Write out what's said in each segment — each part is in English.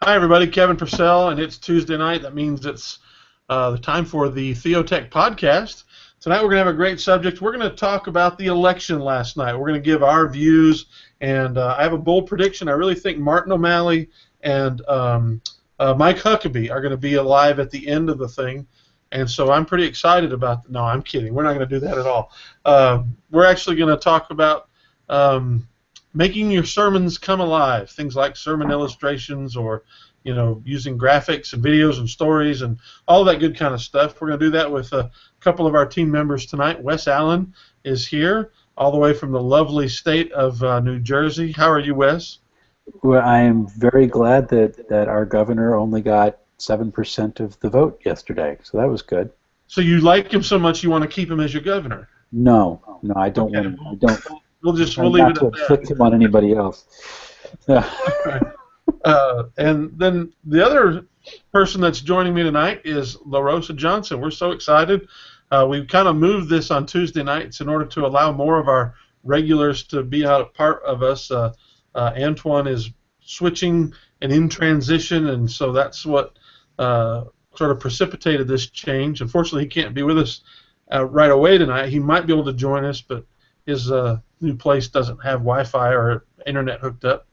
Hi, everybody. Kevin Purcell, and it's Tuesday night. That means it's the time for the Theotek podcast. Tonight, we're going to have a great subject. We're going to talk about the election last night. We're going to give our views, and I have a bold prediction. I really think Martin O'Malley and Mike Huckabee are going to be alive at the end of the thing, and so I'm pretty excited about. No, I'm kidding. We're not going to do that at all. We're actually going to talk about. Making your sermons come alive, things like sermon illustrations or, using graphics and videos and stories and all of that good kind of stuff. We're going to do that with a couple of our team members tonight. Wes Allen is here, all the way from the lovely state of New Jersey. How are you, Wes? Well, I am very glad that our governor only got 7% of the vote yesterday, so that was good. So you like him so much you want to keep him as your governor? No, I don't Okay. want to. I don't. We'll leave not it to at that. inflict him on anybody else. And then the other person that's joining me tonight is LaRosa Johnson. We're so excited. We've kind of moved this on Tuesday nights in order to allow more of our regulars to be out a part of us. Antoine is switching and in transition, and so that's what sort of precipitated this change. Unfortunately, he can't be with us right away tonight. He might be able to join us, but his new place doesn't have Wi-Fi or internet hooked up.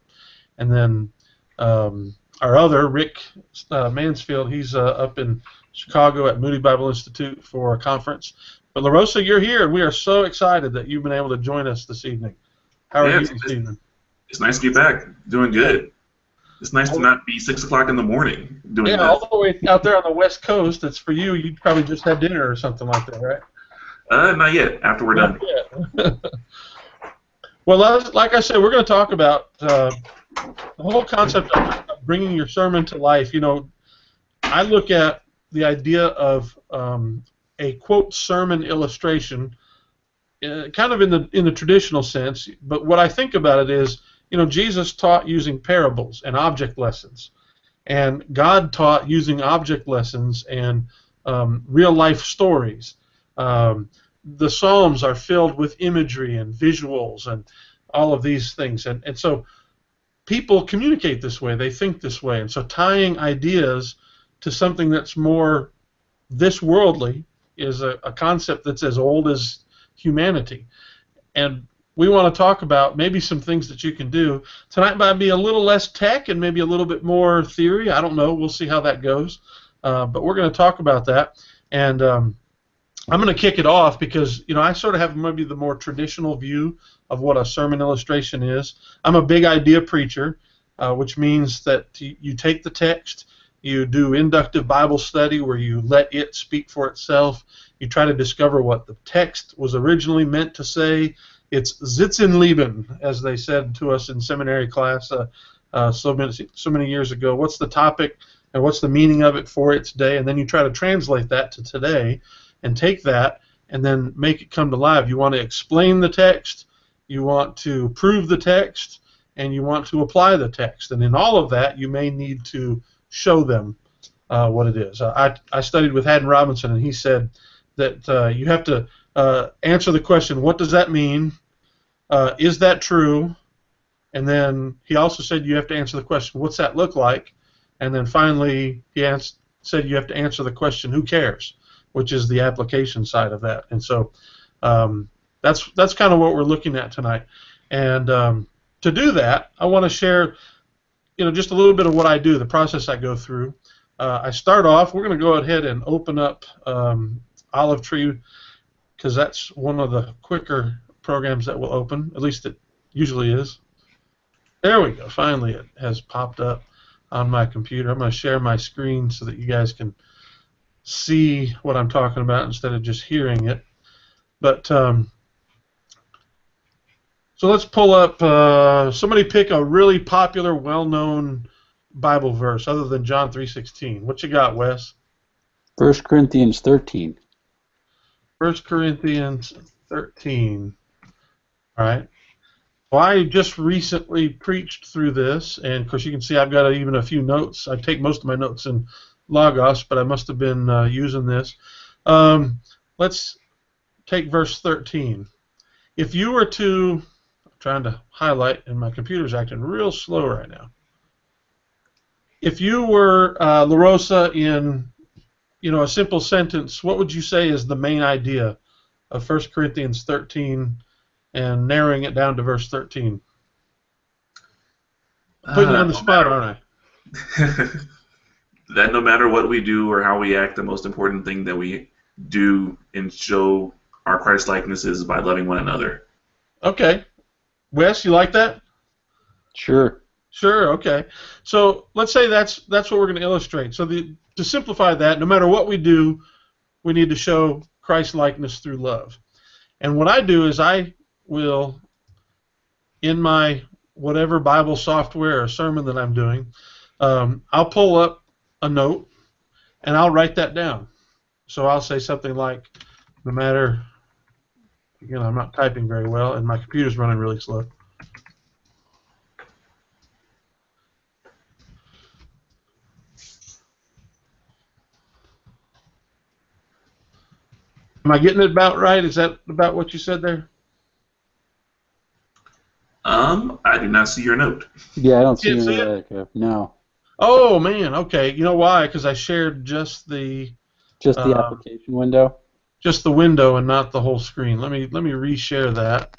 And then our other, Rick Mansfield, he's up in Chicago at Moody Bible Institute for a conference. But LaRosa, you're here, and we are so excited that you've been able to join us this evening. How are you this evening? It's nice to be back. Doing good. It's nice to not be 6 o'clock in the morning doing this. All the way out there on the West Coast. It's for you. You probably just had dinner or something like that, right? Not yet. After we're done. Well, like I said, we're going to talk about the whole concept of bringing your sermon to life. I look at the idea of a quote sermon illustration, kind of in the traditional sense. But what I think about it is, Jesus taught using parables and object lessons, and God taught using object lessons and real life stories. The Psalms are filled with imagery and visuals and all of these things. And so people communicate this way. They think this way. And so tying ideas to something that's more this worldly is a concept that's as old as humanity. And we want to talk about maybe some things that you can do. Tonight might be a little less tech and maybe a little bit more theory. I don't know. We'll see how that goes. But we're going to talk about that. And I'm going to kick it off because, I sort of have maybe the more traditional view of what a sermon illustration is. I'm a big idea preacher, which means that you take the text, you do inductive Bible study where you let it speak for itself. You try to discover what the text was originally meant to say. It's Sitzenleben, as they said to us in seminary class so many years ago. What's the topic and what's the meaning of it for its day? And then you try to translate that to today and take that and then make it come to life. You want to explain the text, you want to prove the text, and you want to apply the text. And in all of that, you may need to show them what it is. I studied with Haddon Robinson, and he said that you have to answer the question, what does that mean? Is that true? And then he also said you have to answer the question, what's that look like? And then finally he said you have to answer the question, who cares? Which is the application side of that. And so that's kind of what we're looking at tonight. And to do that, I want to share just a little bit of what I do, the process I go through. I start off, we're going to go ahead and open up Olive Tree because that's one of the quicker programs that will open, at least it usually is. There we go. Finally it has popped up on my computer. I'm going to share my screen so that you guys can see what I'm talking about instead of just hearing it. But so let's pull up, somebody pick a really popular, well-known Bible verse other than John 3:16. What you got, Wes? 1 Corinthians 13. 1 Corinthians 13. All right. Well, I just recently preached through this, and of course you can see I've got even a few notes. I take most of my notes in Logos, but I must have been using this. Let's take verse 13. If you were to, I'm trying to highlight, and my computer's acting real slow right now. if you were La Rosa in, a simple sentence, what would you say is the main idea of 1 Corinthians 13 and narrowing it down to verse 13? I'm putting you on the No spot, matter aren't that no matter what we do or how we act, the most important thing that we do and show our Christ likeness is by loving one another. I? Okay. Wes, you like that? Sure. Sure, okay. So let's say that's what we're going to illustrate. So to simplify that, no matter what we do, we need to show Christ likeness through love. And what I do is I will, in my whatever Bible software or sermon that I'm doing, I'll pull up a note and I'll write that down. So I'll say something like, no matter, again, I'm not typing very well and my computer's running really slow. Am I getting it about right? Is that about what you said there? I do not see your note. Yeah, I don't see Can't see any of that. No. Oh man, okay. You know why? Because I shared just the Just the application window? just the window and not the whole screen. Let me reshare that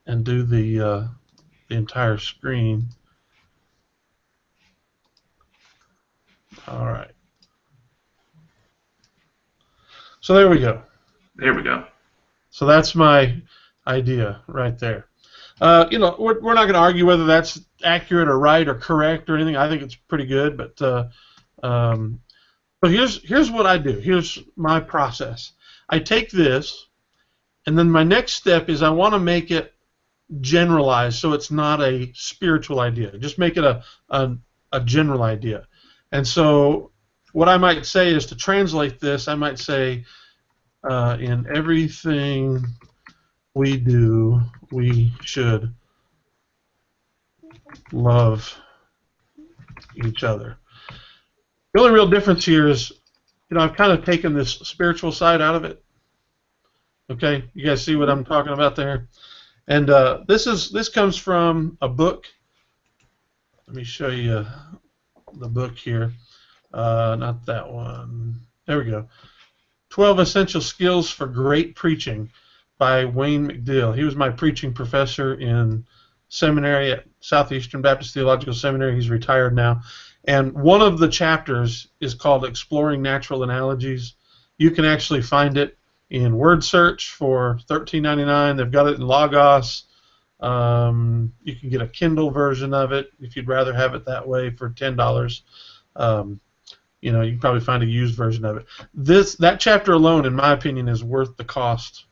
and do the entire screen. All right. So there we go. There we go. So that's my idea right there. We're not going to argue whether that's accurate or right or correct or anything. I think it's pretty good, but here's what I do. Here's my process. I take this, and then my next step is I want to make it generalized, so it's not a spiritual idea. Just make it a general idea. And so what I might say is, to translate this, I might say, in everything we do, we should love each other. The only real difference here is, I've kind of taken this spiritual side out of it. Okay, you guys see what I'm talking about there? And this comes from a book. Let me show you the book here. Not that one. There we go. 12 Essential Skills for Great Preaching by Wayne McDill. He was my preaching professor in seminary at Southeastern Baptist Theological Seminary. He's retired now. And one of the chapters is called Exploring Natural Analogies. You can actually find it in Word Search for $13.99. They've got it in Logos. You can get a Kindle version of it if you'd rather have it that way for $10. You can probably find a used version of it. That chapter alone, in my opinion, is worth the cost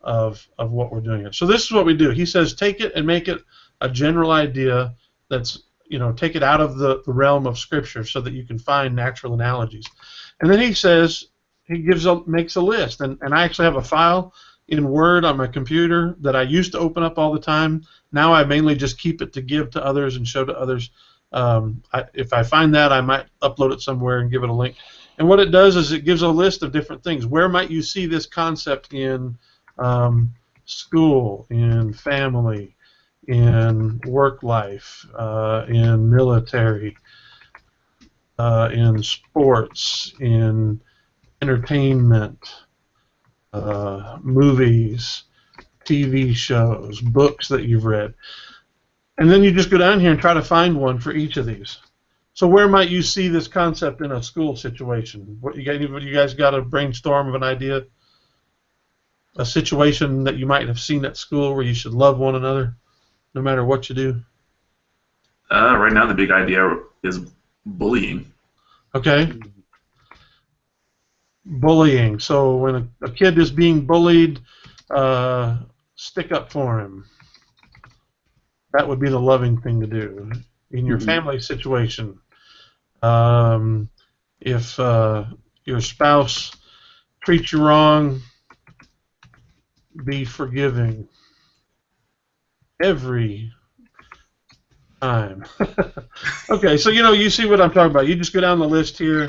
of what we're doing here. So this is what we do. He says, take it and make it a general idea that's, take it out of the realm of Scripture so that you can find natural analogies. And then he says, makes a list. And I actually have a file in Word on my computer that I used to open up all the time. Now I mainly just keep it to give to others and show to others. If I find that, I might upload it somewhere and give it a link. And what it does is it gives a list of different things. Where might you see this concept in school, in family, in work life, in military, in sports, in entertainment, movies, TV shows, books that you've read. And then you just go down here and try to find one for each of these. So where might you see this concept in a school situation? You guys got a brainstorm of an idea? A situation that you might have seen at school where you should love one another no matter what you do? Right now the big idea is bullying. Okay. Bullying. So when a kid is being bullied, stick up for him. That would be the loving thing to do. In your family situation, if your spouse treats you wrong, be forgiving every time. Okay, so you see what I'm talking about. You just go down the list here.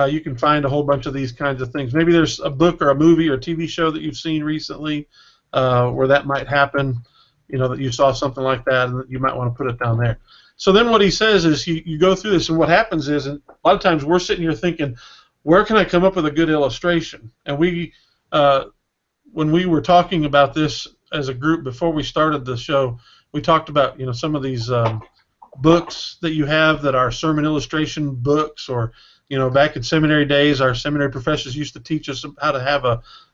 You can find a whole bunch of these kinds of things. Maybe there's a book or a movie or a TV show that you've seen recently where that might happen. That you saw something like that, and that you might want to put it down there. So then what he says is you go through this, and what happens is, and a lot of times we're sitting here thinking, where can I come up with a good illustration? And when we were talking about this as a group before we started the show, we talked about some of these books that you have that are sermon illustration books, or back in seminary days, our seminary professors used to teach us how to have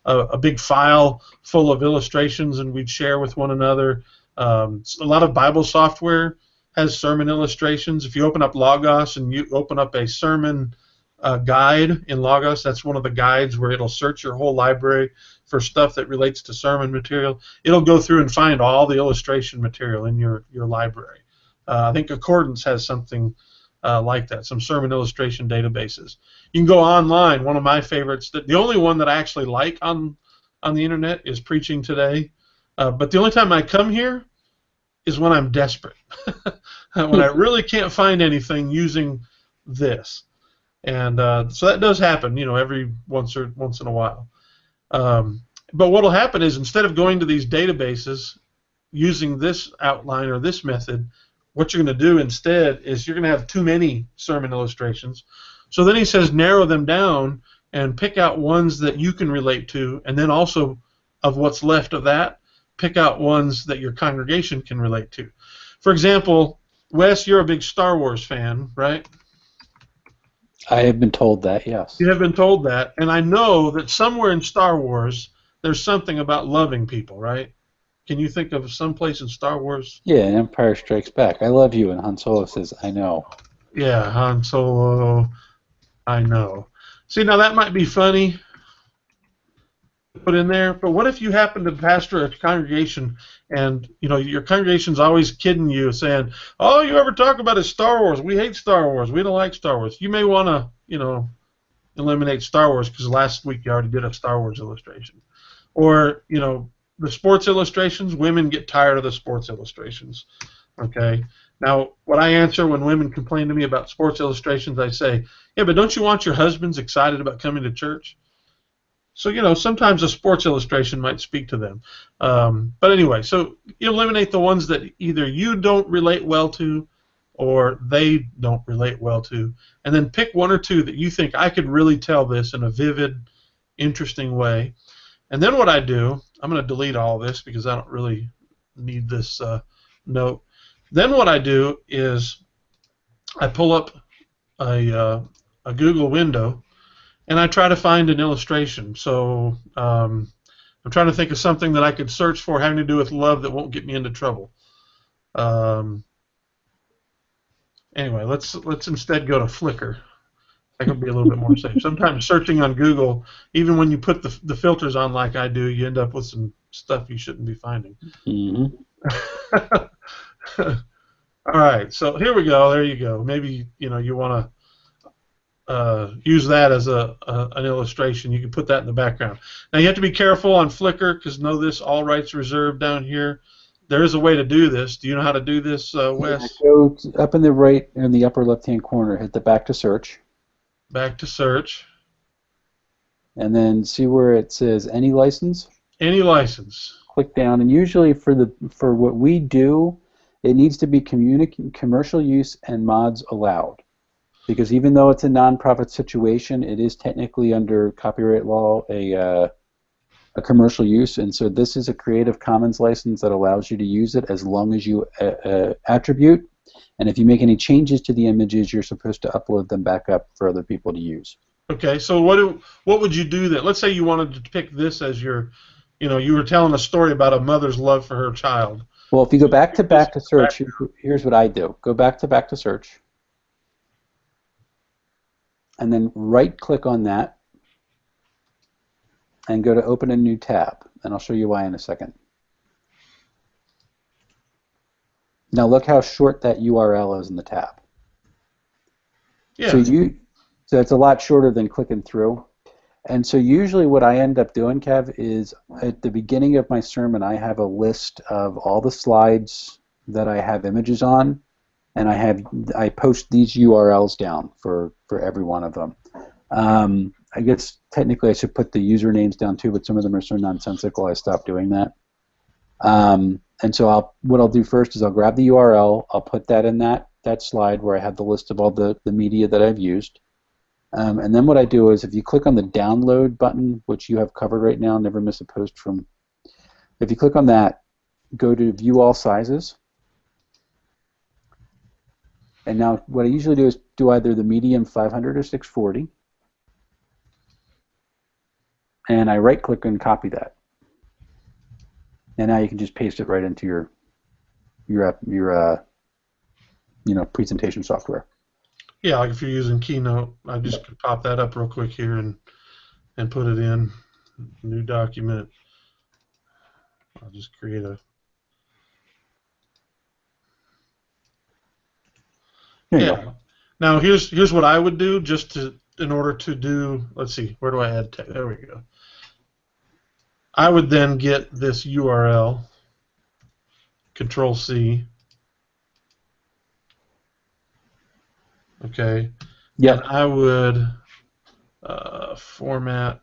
a big file full of illustrations, and we'd share with one another. A lot of Bible software has sermon illustrations. If you open up Logos and you open up a sermon guide in Logos, that's one of the guides where it'll search your whole library for stuff that relates to sermon material. It'll go through and find all the illustration material in your library. I think Accordance has something like that, some sermon illustration databases. You can go online. One of my favorites, the only one that I actually like on the internet is Preaching Today. But the only time I come here is when I'm desperate, when I really can't find anything using this. And so that does happen, every once in a while. But what will happen is, instead of going to these databases using this outline or this method, what you're going to do instead is you're going to have too many sermon illustrations. So then he says narrow them down and pick out ones that you can relate to, and then also of what's left of that, pick out ones that your congregation can relate to. For example, Wes, you're a big Star Wars fan, right? I have been told that, yes. You have been told that, and I know that somewhere in Star Wars there's something about loving people, right? Can you think of some place in Star Wars? Yeah, Empire Strikes Back. I love you, and Han Solo says, I know. Yeah, Han Solo, I know. See, now that might be funny to put in there, but what if you happen to pastor a congregation and, your congregation's always kidding you, saying, all you ever talk about is Star Wars. We hate Star Wars. We don't like Star Wars. You may want to, eliminate Star Wars, because last week you already did a Star Wars illustration. Or, the sports illustrations, women get tired of the sports illustrations. Okay? Now, what I answer when women complain to me about sports illustrations, I say, yeah, but don't you want your husbands excited about coming to church? So, sometimes a sports illustration might speak to them. But anyway, so you eliminate the ones that either you don't relate well to or they don't relate well to, and then pick one or two that you think, I could really tell this in a vivid, interesting way. And then what I do, I'm going to delete all this because I don't really need this note. Then what I do is I pull up a Google window and I try to find an illustration. So I'm trying to think of something that I could search for having to do with love that won't get me into trouble. Anyway, let's instead go to Flickr. That could be a little bit more safe. Sometimes searching on Google, even when you put the filters on like I do, you end up with some stuff you shouldn't be finding. Mm-hmm. All right, so here we go. There you go. Maybe you want to use that as an illustration. You can put that in the background. Now you have to be careful on Flickr, because know this, all rights reserved down here. There is a way to do this. Do you know how to do this, Wes? Yeah, go up in the upper left-hand corner, hit the back to search. Back to search. And then see where it says any license? Any license. Click down, and usually for what we do, it needs to be commercial use and mods allowed. Because even though it's a nonprofit situation, it is technically under copyright law a commercial use, and so this is a Creative Commons license that allows you to use it as long as you attribute. And if you make any changes to the images, you're supposed to upload them back up for other people to use. Okay, so what would you do then? Let's say you wanted to pick this as your, you were telling a story about a mother's love for her child. Well, if you go back to search, here's what I do. Go back to search, and then right-click on that, and go to open a new tab, and I'll show you why in a second. Now look how short that URL is in the tab. Yeah. So it's a lot shorter than clicking through. And so usually what I end up doing, Kev, is at the beginning of my sermon I have a list of all the slides that I have images on, and I post these URLs down for every one of them. I guess technically I should put the usernames down too, but some of them are so nonsensical I stopped doing that. And so what I'll do first is I'll grab the URL, I'll put that in that that slide where I have the list of all the media that I've used. And then what I do is if you click on the download button, which you have covered right now, never miss a post from, if you click on that, go to view all sizes. And now what I usually do is do either the medium 500 or 640. And I right click and copy that. And now you can just paste it right into your presentation software. Yeah, like if you're using Keynote, I just could pop that up real quick here and put it in new document. I'll just create a Now here's what I would do in order to do. Let's see, where do I add text? There we go. I would then get this URL. Control C. Okay. Yep. And I would format.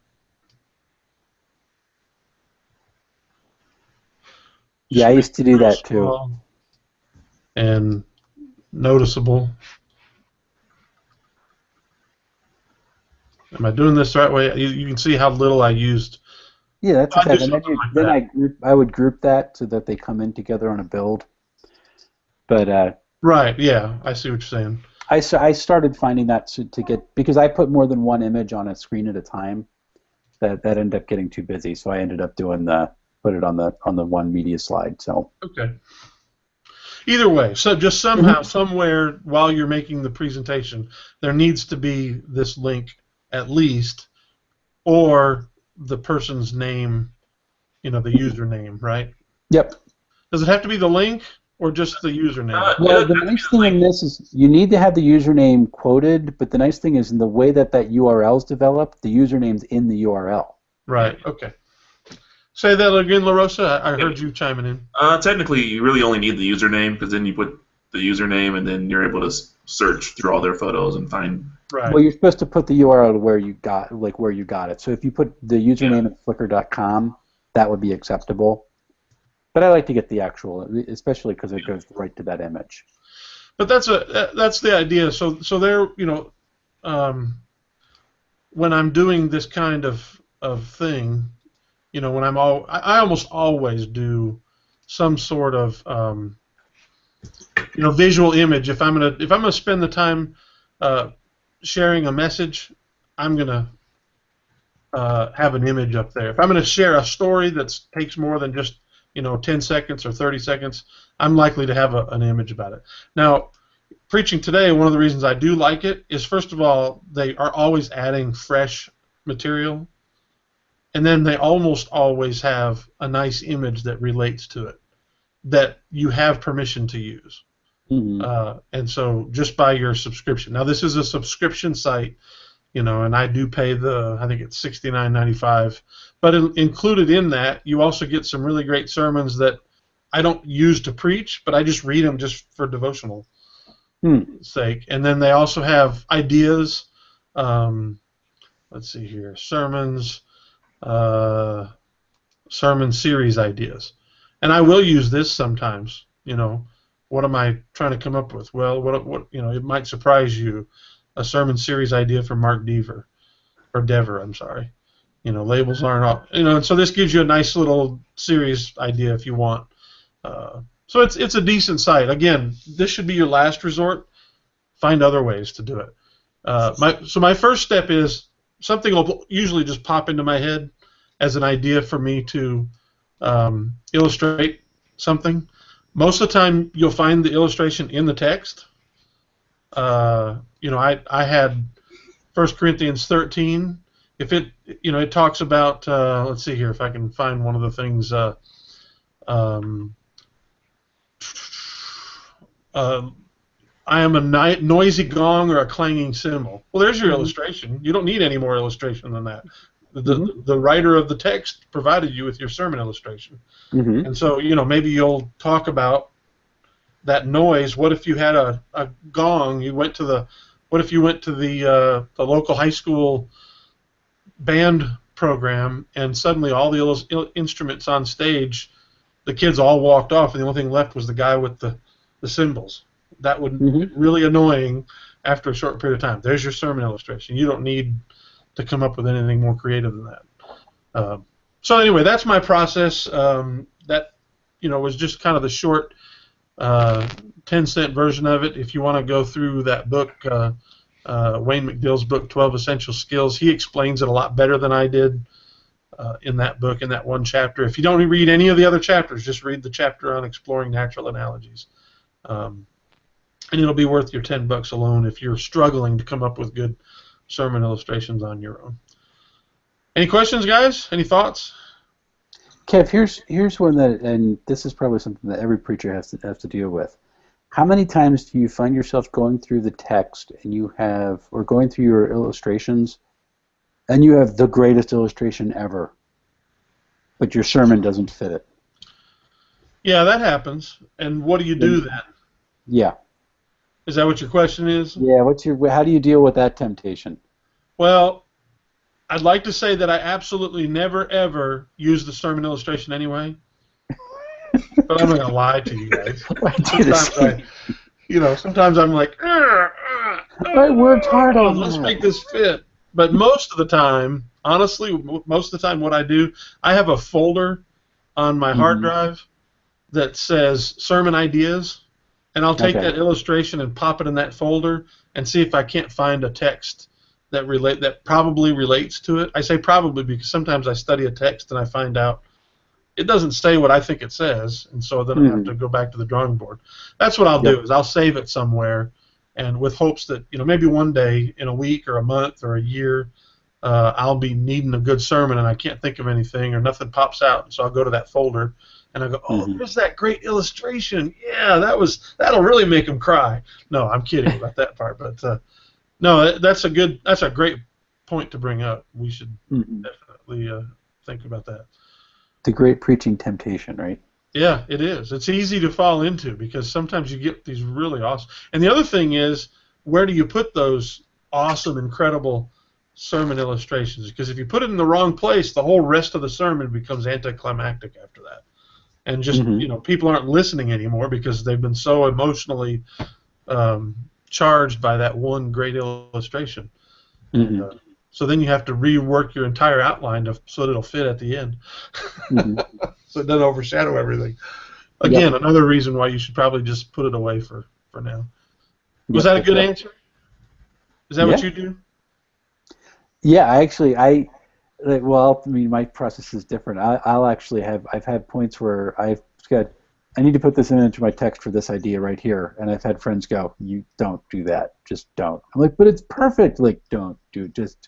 Yeah, I used to do that too. And noticeable. Am I doing this the right way? You can see how little I used. Yeah, that's okay. And I would group that so that they come in together on a build. But right, yeah, I see what you're saying. I started finding that to get, because I put more than one image on a screen at a time, that ended up getting too busy. So I ended up doing put it on the one media slide. So okay. Either way, so just somehow, somewhere, while you're making the presentation, there needs to be this link at least, or the person's name, the username, right? Yep. Does it have to be the link or just the username? Well, the nice thing in this is you need to have the username quoted, but the nice thing is in the way that URL is developed, the username's in the URL. Right, okay. Say that again, La Rosa. I heard you chiming in. Technically, you really only need the username, because then you put the username, and then you're able to search through all their photos and find. Right. Well, you're supposed to put the URL to where you got it. So if you put the username at Flickr.com, that would be acceptable. But I like to get the actual, especially because it goes right to that image. But that's the idea. So there, when I'm doing this kind of thing, when I almost always do some sort of visual image. If I'm gonna spend the time sharing a message, I'm gonna have an image up there. If I'm gonna share a story that takes more than just 10 seconds or 30 seconds, I'm likely to have an image about it. Now, preaching today, one of the reasons I do like it is, first of all, they are always adding fresh material, and then they almost always have a nice image that relates to it that you have permission to use. Mm-hmm. And so just by your subscription. Now, this is a subscription site, and I do pay I think it's $69.95. But included in that, you also get some really great sermons that I don't use to preach, but I just read them just for devotional sake. And then they also have ideas. Let's see here, sermons, sermon series ideas. And I will use this sometimes. What am I trying to come up with? Well, what it might surprise you. A sermon series idea from Mark Dever, or Dever, I'm sorry. Labels aren't all, and so this gives you a nice little series idea if you want. So it's a decent site. Again, this should be your last resort. Find other ways to do it. My first step is something will usually just pop into my head as an idea for me to illustrate something. Most of the time, you'll find the illustration in the text. I had 1 Corinthians 13. If it talks about, let's see here if I can find one of the things. I am a noisy gong or a clanging cymbal. Well, there's your illustration. You don't need any more illustration than that. The writer of the text provided you with your sermon illustration. Mm-hmm. And so, maybe you'll talk about that noise. What if you had a gong? What if you went to the local high school band program, and suddenly all the instruments on stage, the kids all walked off, and the only thing left was the guy with the cymbals. that would Mm-hmm. get really annoying after a short period of time. There's your sermon illustration. You don't need to come up with anything more creative than that. So anyway, that's my process. That was just kind of the short 10-cent version of it. If you want to go through that book, Wayne McDill's book, 12 Essential Skills, he explains it a lot better than I did in that book, in that one chapter. If you don't read any of the other chapters, just read the chapter on exploring natural analogies. And it'll be worth your $10 alone if you're struggling to come up with good sermon illustrations on your own. Any questions, guys? Any thoughts? Kev, here's one that, and this is probably something that every preacher has to deal with. How many times do you find yourself going through the text or going through your illustrations, and you have the greatest illustration ever, but your sermon doesn't fit it? Yeah, that happens. And what do you do then? Yeah. Is that what your question is? Yeah. How do you deal with that temptation? Well, I'd like to say that I absolutely never, ever use the sermon illustration anyway. But I'm not going to lie to you guys. Sometimes I'm like, I worked hard on let's that. make this fit. But most of the time, honestly, most of the time what I do, I have a folder on my hard drive that says sermon ideas, and I'll take that illustration and pop it in that folder and see if I can't find a text that probably relates to it. I say probably because sometimes I study a text and I find out it doesn't say what I think it says, and so then I have to go back to the drawing board. That's what I'll do, is I'll save it somewhere, and with hopes that maybe one day in a week or a month or a year I'll be needing a good sermon and I can't think of anything or nothing pops out, and so I'll go to that folder and I go, there's that great illustration. Yeah, that'll really make them cry. No, I'm kidding about that part, but no, that's a great point to bring up. We should definitely think about that. The great preaching temptation, right? Yeah, it is. It's easy to fall into because sometimes you get these really awesome. And the other thing is, where do you put those awesome, incredible sermon illustrations? Because if you put it in the wrong place, the whole rest of the sermon becomes anticlimactic after that. And just, people aren't listening anymore because they've been so emotionally charged by that one great illustration. So then you have to rework your entire outline so that it'll fit at the end. So it doesn't overshadow everything. Again, another reason why you should probably just put it away for now. Was that a good answer? Is that what you do? Yeah, my process is different. I've had points where I need to put this into my text for this idea right here, and I've had friends go, "You don't do that. Just don't." I'm like, "But it's perfect." Like, don't, dude. Just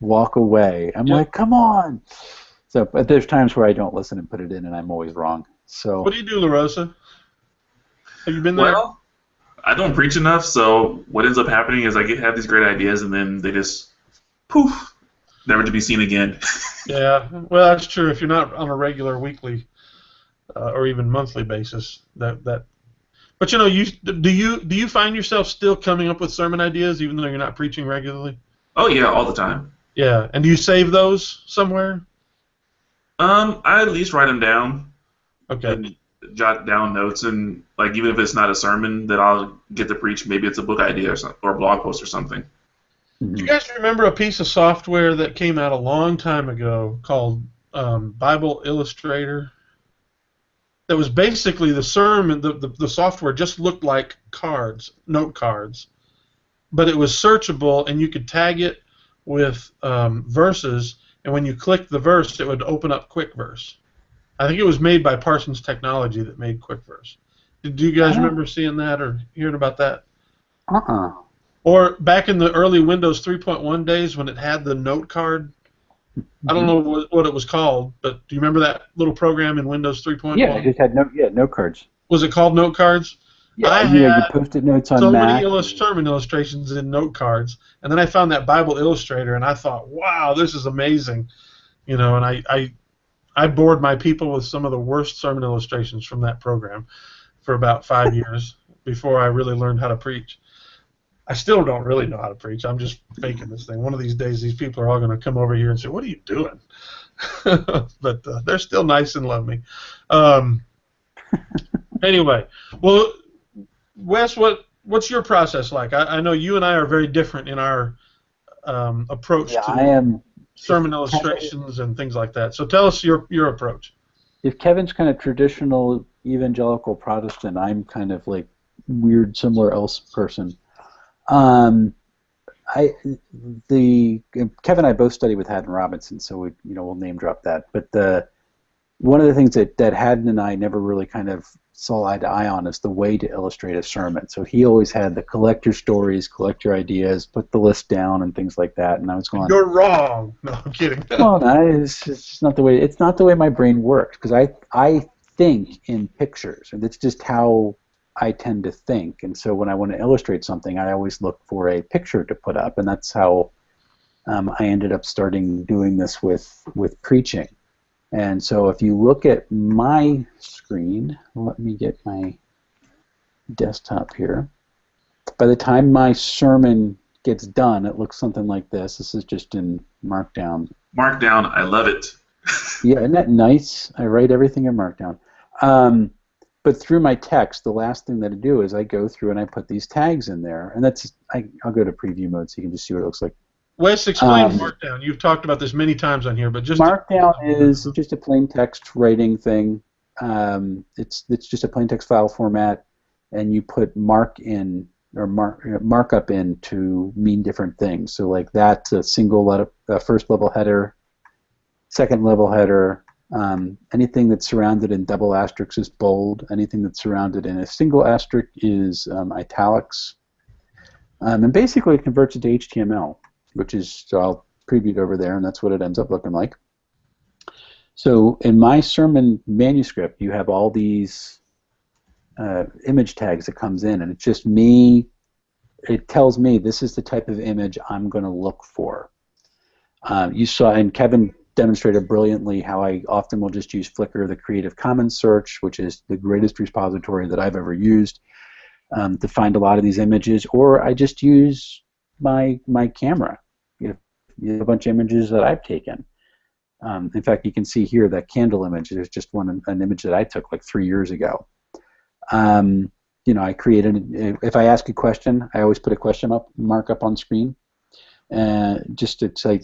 walk away. I'm like, "Come on." So, but there's times where I don't listen and put it in, and I'm always wrong. So. What do you do, LaRosa? Have you been there? Well, I don't preach enough, so what ends up happening is I have these great ideas, and then they just poof, never to be seen again. Yeah, well, that's true. If you're not on a regular weekly or even monthly basis, But do you find yourself still coming up with sermon ideas even though you're not preaching regularly? Oh yeah, all the time. Yeah, and do you save those somewhere? I at least write them down. Okay. And jot down notes, and like even if it's not a sermon that I'll get to preach, maybe it's a book idea or a blog post or something. Do you guys remember a piece of software that came out a long time ago called Bible Illustrator? That was basically the sermon. The software just looked like note cards, but it was searchable, and you could tag it with verses, and when you clicked the verse, it would open up Quick Verse. I think it was made by Parsons Technology that made Quick Verse. Do you guys remember seeing that or hearing about that? Or back in the early Windows 3.1 days when it had the note card, I don't know what it was called, but do you remember that little program in Windows 3.1? Yeah, it just had note cards. Was it called note cards? Yeah, I you had Post-it notes on so Mac. many sermon illustrations in note cards, and then I found that Bible Illustrator, and I thought, wow, this is amazing, and I bored my people with some of the worst sermon illustrations from that program for about 5 years before I really learned how to preach. I still don't really know how to preach. I'm just faking this thing. One of these days, these people are all going to come over here and say, "What are you doing?" But they're still nice and love me. Anyway, well, Wes, what's your process like? I know you and I are very different in our approach Yeah, I to am. If sermon Kevin, illustrations and things like that. So tell us your approach. if Kevin's kind of traditional evangelical Protestant, I'm kind of like weird somewhere else person. Um, I the Kevin and I both studied with Haddon Robinson, so we'll name drop that. But one of the things that Haddon and I never really kind of saw eye to eye on is the way to illustrate a sermon. So he always had the collect your stories, collect your ideas, put the list down, and things like that. And I was And going, you're wrong. No, I'm kidding. well, no, it's just not the way. It's not the way my brain works because I think in pictures, and it's just how I tend to think. And so when I want to illustrate something, I always look for a picture to put up, and that's how I ended up starting doing this with preaching. And so if you look at my screen, let me get my desktop here. By the time my sermon gets done, it looks something like this. This is just in Markdown. Markdown, I love it. Yeah, isn't that nice? I write everything in Markdown. But through my text, the last thing that I do is I go through and I put these tags in there. And I'll go to preview mode so you can just see what it looks like. Wes, explain Markdown. You've talked about this many times on here, but just Markdown is just a plain text writing thing. It's just a plain text file format, and you put markup in to mean different things. So like that's a single letter, first level header, second level header. Anything that's surrounded in double asterisks is bold. Anything that's surrounded in a single asterisk is italics. And basically it converts it to HTML, which is, so I'll preview it over there, and that's what it ends up looking like. So in my sermon manuscript, you have all these image tags that comes in, and it's just me. It tells me this is the type of image I'm going to look for. You saw, and Kevin demonstrated brilliantly how I often will just use Flickr, the Creative Commons search, which is the greatest repository that I've ever used, to find a lot of these images, or I just use my camera. You have a bunch of images that I've taken. In fact, you can see here that candle image. There's just an image that I took like 3 years ago. I created. If I ask a question, I always put a question mark up on screen, just to say,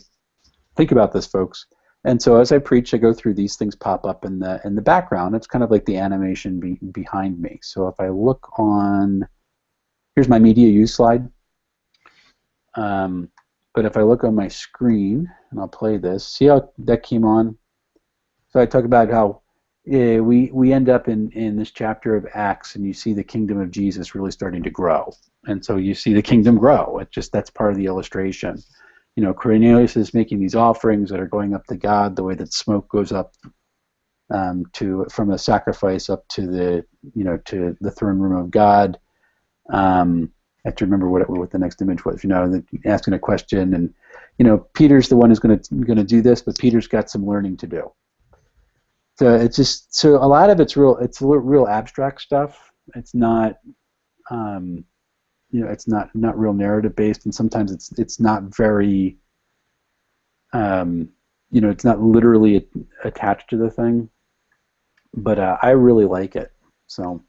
think about this, folks. And so as I preach, I go through these things pop up in the background. It's kind of like the animation behind me. So if I look on, here's my media use slide. But if I look on my screen, and I'll play this, see how that came on? So I talk about how we end up in this chapter of Acts, and you see the kingdom of Jesus really starting to grow. And so you see the kingdom grow. That's part of the illustration. Cornelius is making these offerings that are going up to God, the way that smoke goes up from a sacrifice up to the throne room of God. I have to remember what the next image was. Asking a question, and Peter's the one who's going to do this, but Peter's got some learning to do. So it's just a lot of it's real abstract stuff. It's not it's not real narrative based, and sometimes it's not very it's not literally attached to the thing. But I really like it. So,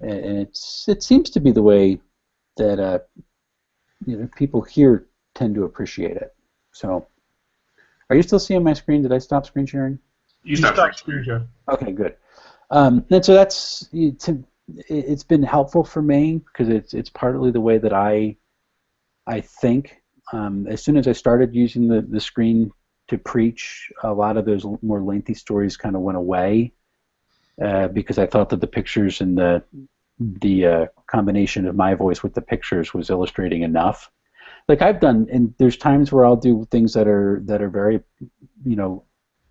and it seems to be the way that people here tend to appreciate it. So, are you still seeing my screen? Did I stop screen sharing? You stopped screen sharing. Okay, good. And so it's been helpful for me because it's partly the way that I think. As soon as I started using the screen to preach, a lot of those more lengthy stories kind of went away because I thought that the pictures and the combination of my voice with the pictures was illustrating enough. Like I've done, and there's times where I'll do things that are very,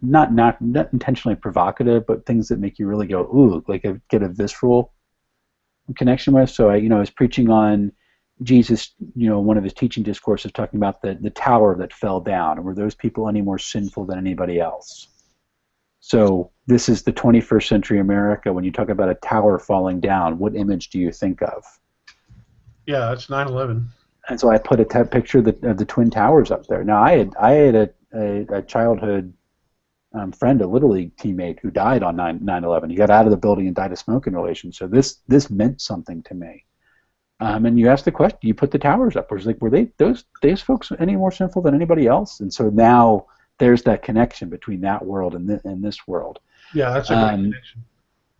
not intentionally provocative, but things that make you really go ooh, like get a visceral connection with. So I was preaching on Jesus, one of his teaching discourses talking about the tower that fell down, and were those people any more sinful than anybody else? So this is the 21st century America. When you talk about a tower falling down, what image do you think of? Yeah, that's 9/11. And so I put a picture of the Twin Towers up there. Now I had a childhood friend, a Little League teammate who died on 9/11. He got out of the building and died of smoke inhalation. So this meant something to me. And you asked the question, you put the towers up. Where it's like, were those folks any more sinful than anybody else? And so now there's that connection between that world and this world. Yeah, that's a great connection.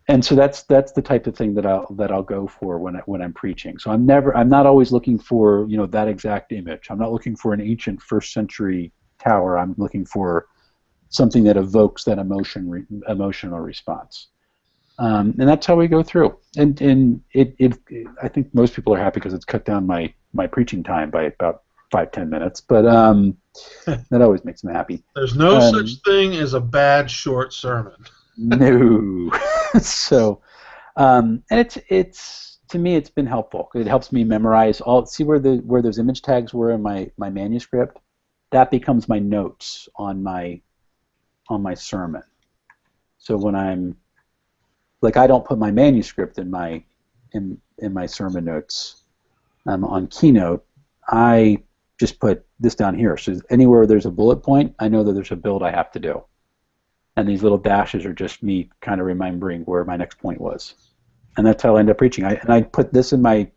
And so that's the type of thing that I'll go for when I'm preaching. So I'm not always looking for that exact image. I'm not looking for an ancient first century tower. I'm looking for something that evokes that emotional response. And that's how we go through. And I think most people are happy because it's cut down my preaching time by about 5-10 minutes. But that always makes them happy. There's no such thing as a bad short sermon. No. So, and it's to me it's been helpful. It helps me memorize see where those image tags were in my manuscript. That becomes my notes on my sermon. So when I'm like, I don't put my manuscript in my sermon notes on Keynote. I just put this down here. So anywhere there's a bullet point, I know that there's a build I have to do. And these little dashes are just me kind of remembering where my next point was. And that's how I end up preaching. I put this in my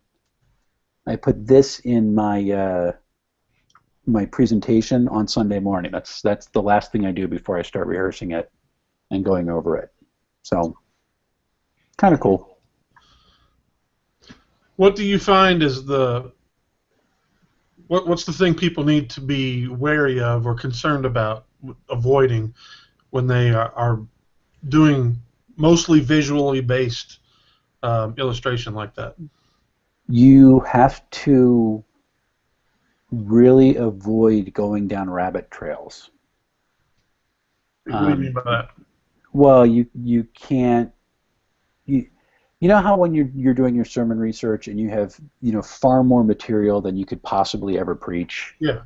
my presentation on Sunday morning. That's the last thing I do before I start rehearsing it and going over it. So kind of cool. What do you find is what's the thing people need to be wary of or concerned about avoiding when they are doing mostly visually based illustration like that? You have to really avoid going down rabbit trails. What do you mean by that? Well, you can't. You know how when you're doing your sermon research and you have far more material than you could possibly ever preach. Yeah.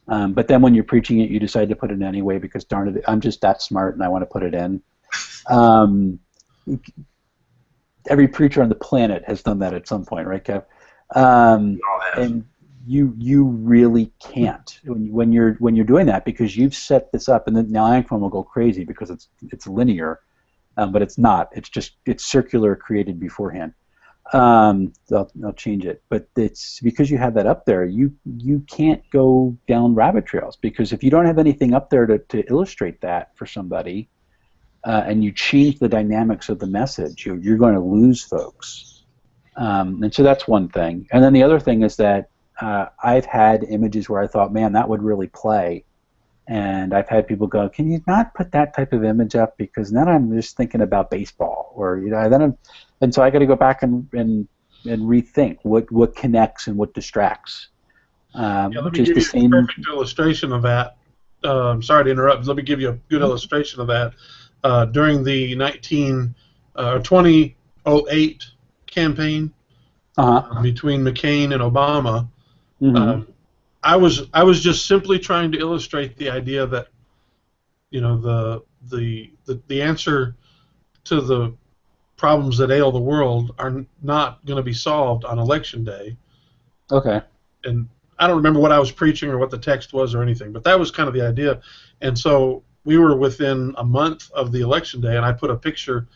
But then when you're preaching it, you decide to put it in anyway because darn it, I'm just that smart and I want to put it in. Every preacher on the planet has done that at some point, right, Kev? And you really can't when you're doing that because you've set this up, and then now Anchorman will go crazy because it's linear, but it's not. It's circular, created beforehand. I'll change it, but it's because you have that up there. You can't go down rabbit trails because if you don't have anything up there to illustrate that for somebody, and you change the dynamics of the message, you're going to lose folks. And so that's one thing. And then the other thing is that I've had images where I thought, man, that would really play. And I've had people go, can you not put that type of image up because then I'm just thinking about baseball, or and so I got to go back and rethink what connects and what distracts. Let me give you a perfect illustration of that. Sorry to interrupt. Let me give you a good illustration of that. During the 2008 campaign between McCain and Obama, I was just simply trying to illustrate the idea that the answer to the problems that ail the world are not going to be solved on election day. Okay. And I don't remember what I was preaching or what the text was or anything, but that was kind of the idea. And so we were within a month of the election day, and I put a picture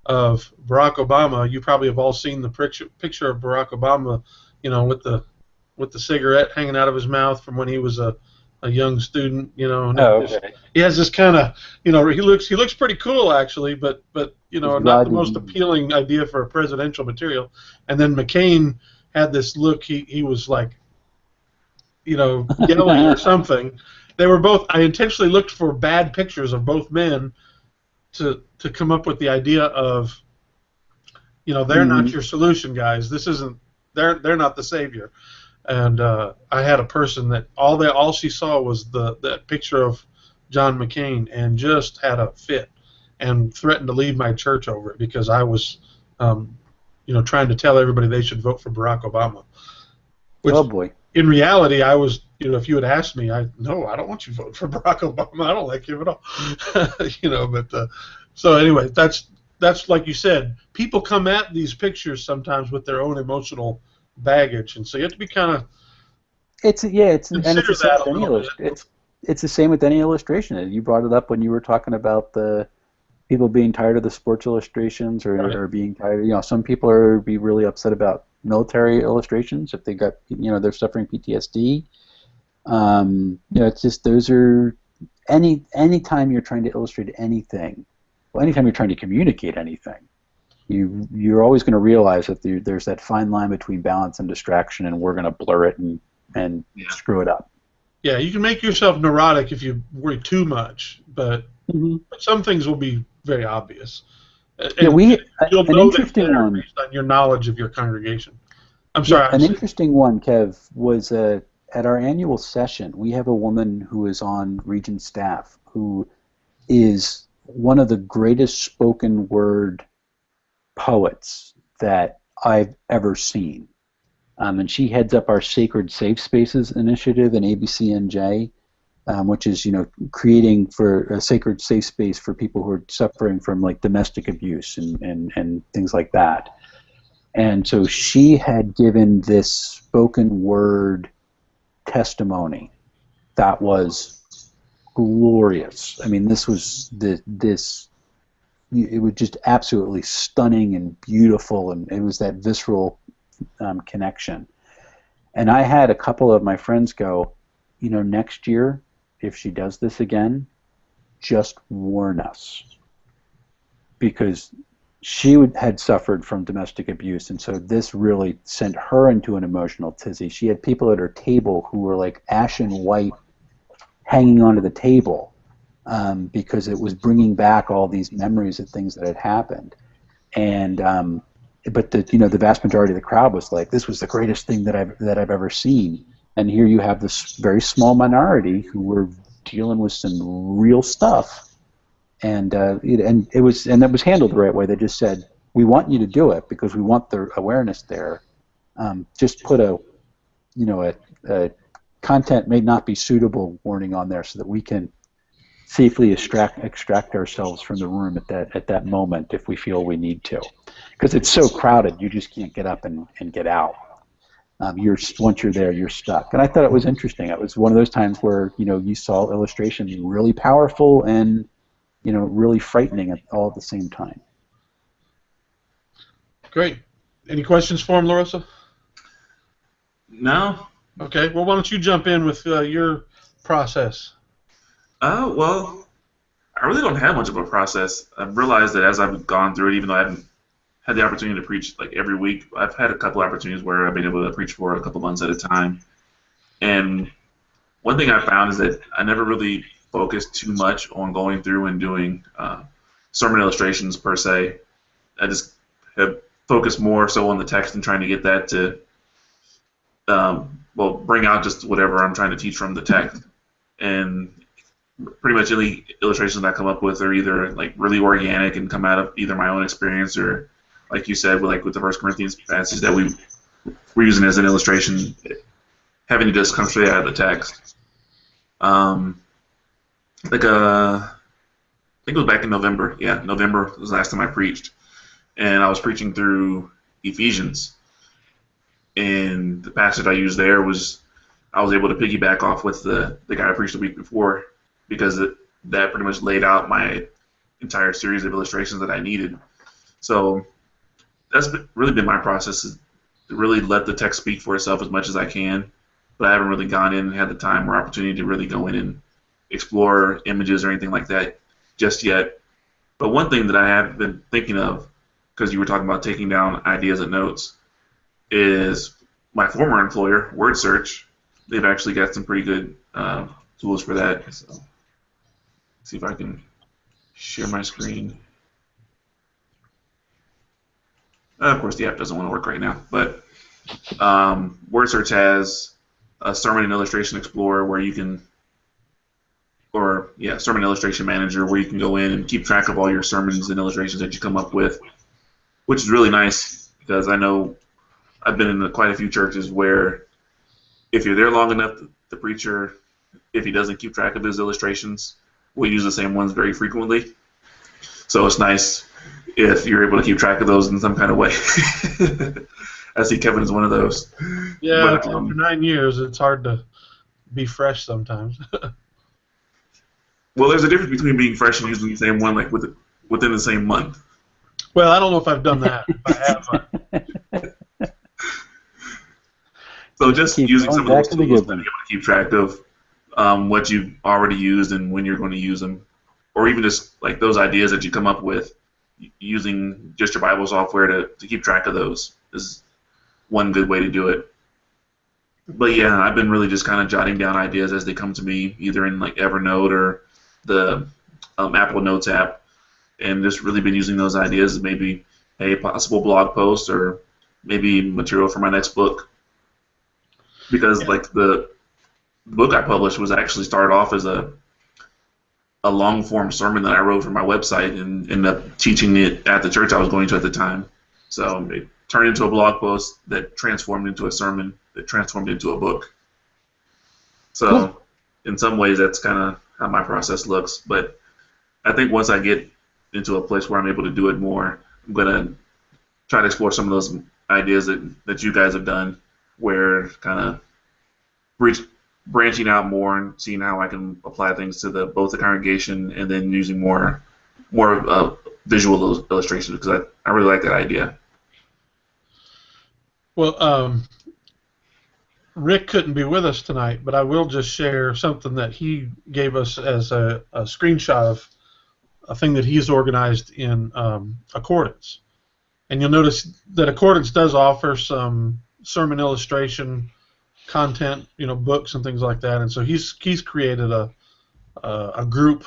of Barack Obama. You probably have all seen the picture of Barack Obama, with the cigarette hanging out of his mouth from when he was a young student. Okay. He has this kind of, he looks pretty cool actually, but not the most appealing idea for a presidential material. And then McCain had this look. He was like, yelling or something. They were both. I intentionally looked for bad pictures of both men to come up with the idea of, they're not your solution, guys. This isn't. They're not the savior. And I had a person that all she saw was that picture of John McCain and just had a fit and threatened to leave my church over it because I was, trying to tell everybody they should vote for Barack Obama. Which, oh boy. In reality, I was, if you had asked me, I don't want you to vote for Barack Obama. I don't like him at all. But so anyway, that's like you said. People come at these pictures sometimes with their own emotional baggage, and so you have to be kind of it's a consider that a little bit. it's the same with any illustration. You brought it up when you were talking about the people being tired of the sports illustrations Right. or being tired. Some people are be really upset about military illustrations if they got, they're suffering PTSD. It's just those are anytime you're trying to illustrate anything, well, anytime you're trying to communicate anything, you're always going to realize that there's that fine line between balance and distraction, and we're going to blur it and screw it up. Yeah, you can make yourself neurotic if you worry too much, but some things will be very obvious. And you'll know that better based on your knowledge of your congregation. I'm sorry. An interesting one, Kev, was at our annual session, we have a woman who is on Regent staff who is one of the greatest spoken word poets that I've ever seen. And she heads up our Sacred Safe Spaces initiative in ABCNJ, which is, creating for a sacred safe space for people who are suffering from like domestic abuse and things like that. And so she had given this spoken word testimony that was glorious. I mean, this was it was just absolutely stunning and beautiful, and it was that visceral connection. And I had a couple of my friends go, next year, if she does this again, just warn us. Because she had suffered from domestic abuse, and so this really sent her into an emotional tizzy. She had people at her table who were like ashen white hanging onto the table because it was bringing back all these memories of things that had happened. And but the vast majority of the crowd was like, this was the greatest thing that I've ever seen. And here you have this very small minority who were dealing with some real stuff. And it was handled the right way. They just said, we want you to do it because we want the awareness there. Just put a content may not be suitable warning on there so that we can safely extract ourselves from the room at that moment if we feel we need to, because it's so crowded you just can't get up and get out. Once you're there, you're stuck. And I thought it was interesting. It was one of those times where you saw illustration really powerful and really frightening all at the same time. Great. Any questions for him, Larissa? No. Okay. Well, why don't you jump in with your process? Well, I really don't have much of a process. I've realized that as I've gone through it, even though I haven't had the opportunity to preach like every week, I've had a couple opportunities where I've been able to preach for a couple months at a time. And one thing I found is that I never really focused too much on going through and doing sermon illustrations per se. I just have focused more so on the text and trying to get that to bring out just whatever I'm trying to teach from the text. And pretty much any illustrations that I come up with are either like really organic and come out of either my own experience or, like you said, with the 1 Corinthians passage that we're using as an illustration, having to just come straight out of the text. I think it was back in November. Yeah, November was the last time I preached, and I was preaching through Ephesians, and the passage I used there was I was able to piggyback off with the guy I preached the week before because that pretty much laid out my entire series of illustrations that I needed. So that's really been my process, is to really let the text speak for itself as much as I can, but I haven't really gone in and had the time or opportunity to really go in and explore images or anything like that just yet. But one thing that I have been thinking of, because you were talking about taking down ideas and notes, is my former employer, WordSearch. They've actually got some pretty good tools for that. So, see if I can share my screen. Of course, the app doesn't want to work right now, but WordSearch has a Sermon and Illustration Explorer where you can, Sermon Illustration Manager, where you can go in and keep track of all your sermons and illustrations that you come up with, which is really nice because I know I've been in quite a few churches where if you're there long enough, the preacher, if he doesn't keep track of his illustrations, will use the same ones very frequently. So it's nice if you're able to keep track of those in some kind of way. I see Kevin is one of those. Yeah, but, after 9 years, it's hard to be fresh sometimes. Well, there's a difference between being fresh and using the same one like within the same month. Well, I don't know if I've done that. If I have, So just Keep using going some of those back to the tools good to be one. able to keep track of what you've already used and when you're going to use them, or even just like those ideas that you come up with, using just your Bible software to keep track of those is one good way to do it. But yeah, I've been really just kind of jotting down ideas as they come to me, either in like Evernote or the Apple Notes app, and just really been using those ideas as maybe a possible blog post or maybe material for my next book. Because yeah. like the book I published was actually started off as a long form sermon that I wrote for my website and ended up teaching it at the church I was going to at the time. So it turned into a blog post that transformed into a sermon that transformed into a book. So in some ways that's kind of how my process looks. But I think once I get into a place where I'm able to do it more, I'm going to try to explore some of those ideas that you guys have done, where kind of branching out more and seeing how I can apply things to both the congregation and then using more visual illustrations, because I really like that idea. Well, Rick couldn't be with us tonight, but I will just share something that he gave us as a screenshot of a thing that he's organized in Accordance. And you'll notice that Accordance does offer some sermon illustration content, books and things like that. And so he's created a group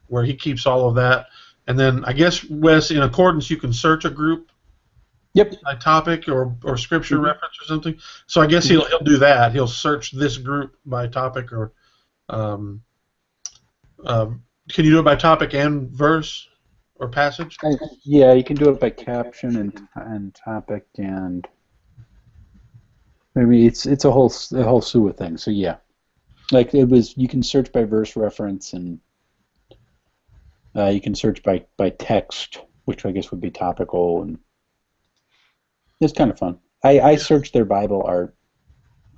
where he keeps all of that. And then I guess, Wes, in Accordance, you can search a group Yep. by topic or scripture reference or something. So I guess he'll do that. He'll search this group by topic or can you do it by topic and verse or passage? Yeah, you can do it by caption and topic, and maybe it's a whole slew of things. So yeah, like you can search by verse reference, and you can search by text, which I guess would be topical, and it's kind of fun. I searched their Bible art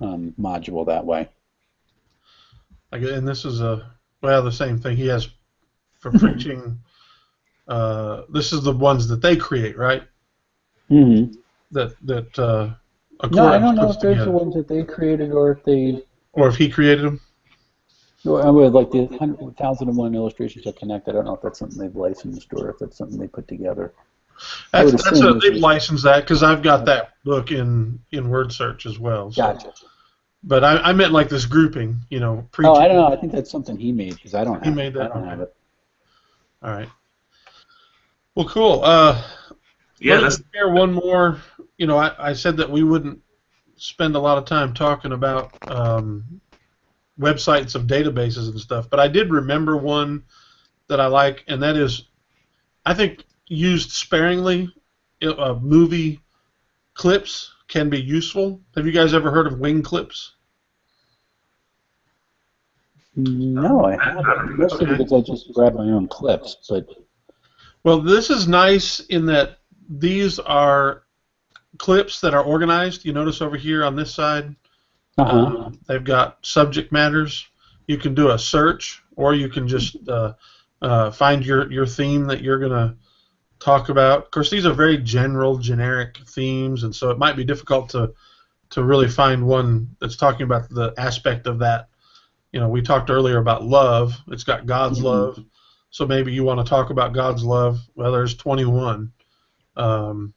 module that way. And this is the same thing he has for preaching. This is the ones that they create, right? Mm-hmm. That No, I don't know puts if there's together. the ones that they created or if they. Or if he created them. I would like the 1,001 illustrations that connect. I don't know if that's something they've licensed or if that's something they put together. They've licensed that because I've got that book in Word Search as well. So. Gotcha. But I meant like this grouping, preaching. Oh, I don't know. I think that's something he made because I don't have. He made that. I don't have it. All right. Well, cool. Yeah, let's share one more. I said that we wouldn't spend a lot of time talking about websites of databases and stuff, but I did remember one that I like, and that is, I think, used sparingly, movie clips can be useful. Have you guys ever heard of wing clips? No, I haven't. Mostly because I just grab my own clips, but. Well, this is nice in that these are clips that are organized. You notice over here on this side, they've got subject matters. You can do a search, or you can just find your theme that you're going to talk about. Of course, these are very general, generic themes, and so it might be difficult to really find one that's talking about the aspect of that. We talked earlier about love. It's got God's love. So maybe you want to talk about God's love. Well, there's 21. And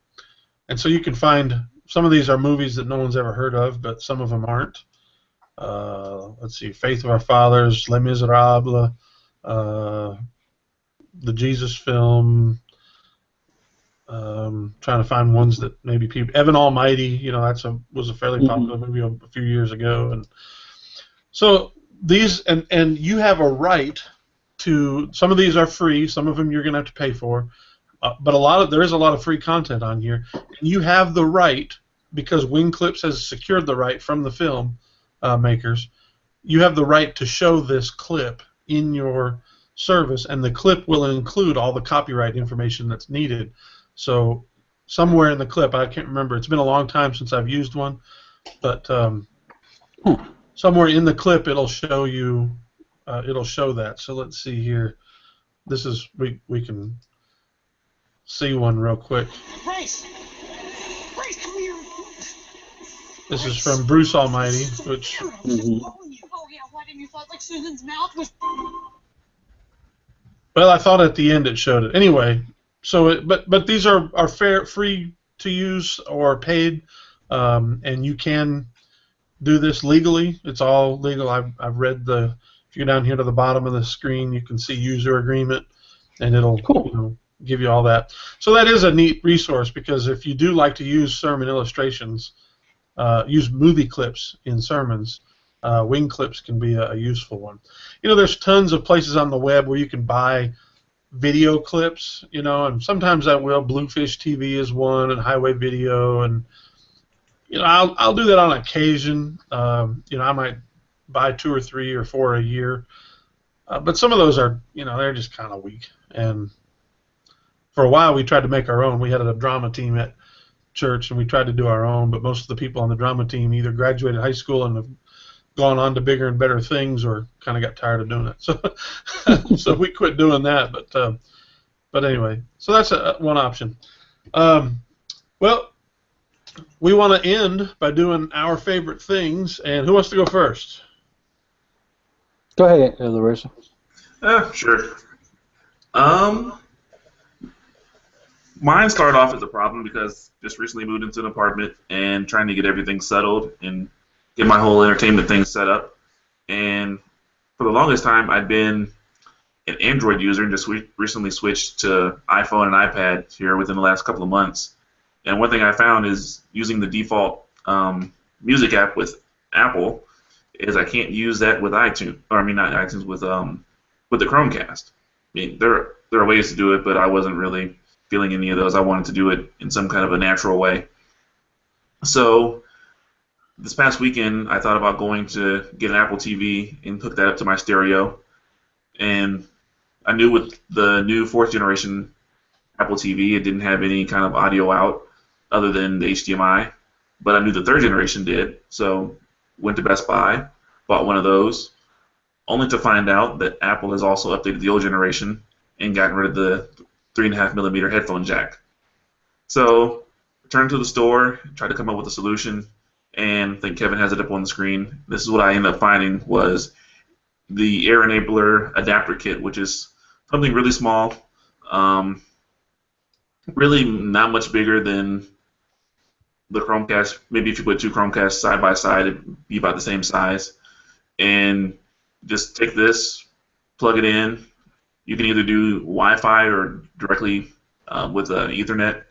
so you can find, some of these are movies that no one's ever heard of, but some of them aren't. Let's see, Faith of Our Fathers, Les Miserables, the Jesus film. Trying to find ones that maybe people, Evan Almighty, was a fairly popular movie a few years ago. And so these, and you have a right to, some of these are free, some of them you're going to have to pay for, but there is a lot of free content on here. And you have the right, because Wing Clips has secured the right from the film makers, you have the right to show this clip in your service, and the clip will include all the copyright information that's needed. So somewhere in the clip, I can't remember, it's been a long time since I've used one, but somewhere in the clip it'll show you it'll show that. So let's see here. This is we can see one real quick. Bryce, come here. This is from Bruce Almighty, which Oh yeah, why didn't you thought like Susan's mouth was? well, I thought at the end it showed it. Anyway, so but these are free to use or paid, and you can do this legally. It's all legal. I've read the. If you go down here to the bottom of the screen, you can see user agreement, and it'll give you all that. So that is a neat resource, because if you do like to use sermon illustrations, use movie clips in sermons, wing clips can be a useful one. There's tons of places on the web where you can buy video clips, and sometimes I will. Bluefish TV is one, and Highway Video, and I'll do that on occasion. I might buy 2 or 3 or 4 a year, but some of those are, they're just kind of weak. And for a while, we tried to make our own. We had a drama team at church, and we tried to do our own, but most of the people on the drama team either graduated high school and have gone on to bigger and better things, or kind of got tired of doing it. So, so we quit doing that. But anyway, so that's one option. Well, we want to end by doing our favorite things, and who wants to go first? Go ahead, Larissa. Sure. Mine started off as a problem because just recently moved into an apartment and trying to get everything settled and get my whole entertainment thing set up. And for the longest time, I'd been an Android user and just recently switched to iPhone and iPad here within the last couple of months. And one thing I found is using the default music app with Apple is I can't use that with iTunes, or I mean not iTunes, with the Chromecast. I mean, there are ways to do it, but I wasn't really feeling any of those. I wanted to do it in some kind of a natural way. So this past weekend, I thought about going to get an Apple TV and hook that up to my stereo. And I knew with the new 4th generation Apple TV, it didn't have any kind of audio out other than the HDMI. But I knew the 3rd generation did, so went to Best Buy, bought one of those, only to find out that Apple has also updated the old generation and gotten rid of the 3.5mm headphone jack. So I turned to the store, tried to come up with a solution, and I think Kevin has it up on the screen. This is what I ended up finding was the Air Enabler adapter kit, which is something really small, really not much bigger than the Chromecast. Maybe if you put 2 Chromecasts side by side, it'd be about the same size. And just take this, plug it in. You can either do Wi-Fi or directly with Ethernet,